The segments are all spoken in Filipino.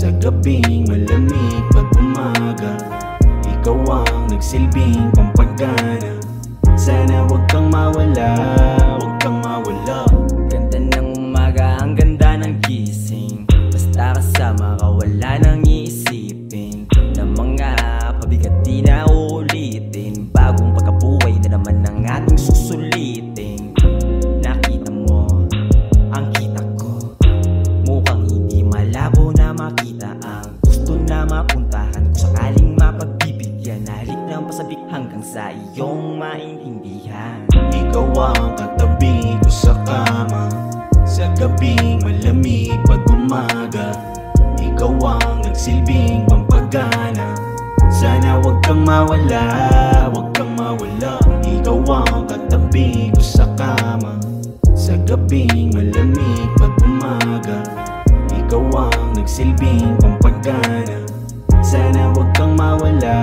Sa gabing malamig pag umaga, ikaw ang nagsilbing pampagana. Sana wag kang mawala, wag kang mawala. Ganda ng umaga, ang ganda ng gising. Basta kasama ka, wala nang iisipin na mga pabigat di na uulitin. Bagong pagkabuhay na naman ang ating susulitin. Nakita mo ang kita ko, mukhang hindi malabo na makita ang gusto na mapuntahan. Kung sakaling mapagbibigyan, halik ng pasabik hanggang sa iyong maintindihan. Ikaw ang katabi ko sa kama, sa gabing malamig pag umaga, ikaw ang nagsilbing pampagana. Sana wag kang mawala, wag kang mawala. Ikaw ang katabi ko sa kama, sa gabing malamig pag umaga, ikaw ang nagsilbing pampagana. Sana wag kang mawala,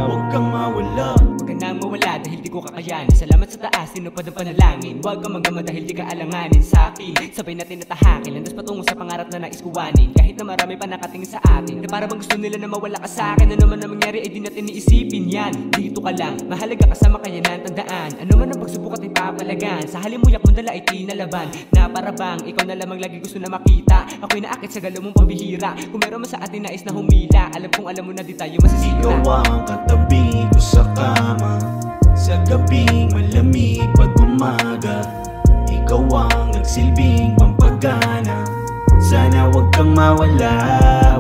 wag kang mawala. Huwag ka nang mawala dahil di ko kakayanin. Salamat sa taas, tinupad ang panalangin. Huwag kang magama dahil di ka alanganin sa akin. Sabay natin natahakin, landas patungo sa pangarap na nais kuwanin. Kahit na marami pa nakatingin sa atin, na para bang gusto nila na mawala ka sa akin. Ano man ang mangyari ay di natin iisipin yan. Dito ka lang, mahalaga kasama kaya nan tandaan. Ano man ang pagsubok at ipapalagan, sa halimuyak mo dala ay tinalaban. Na para bang ikaw na lamang lagi gusto na makita. Ako'y naakit sa galaw mong pambihira. Kung meron man sa atin nais na humila, alam kung alam mo na di tayo masisira. Ikaw ang katabi ko sa kama, sa gabing malamig pag umaga, ikaw ang nagsilbing pampagana. Sana wag kang mawala,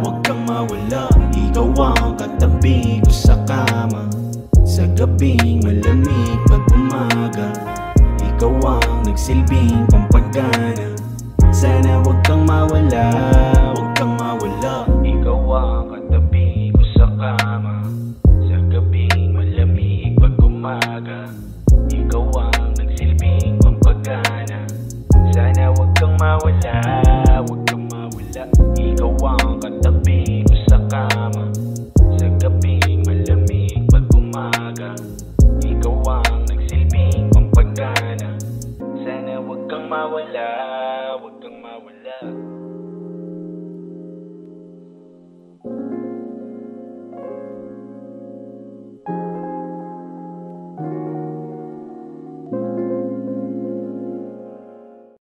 wag kang mawala. Ikaw ang katabi ko sa kama, sa gabing malamig pag umaga, ikaw ang nagsilbing pampagana. Sana wag kang mawala, wag kang mawala. Ikaw ang katabi ko sa kama, sa gabing malamig pag umaga, ikaw ang nagsilbing pampagana. Sana wag kang mawala, wag kang mawala. Ikaw ang katabi ko sa kama, sa gabing malamig pag umaga, ikaw ang nagsilbing pampagana. Sana wag kang mawala.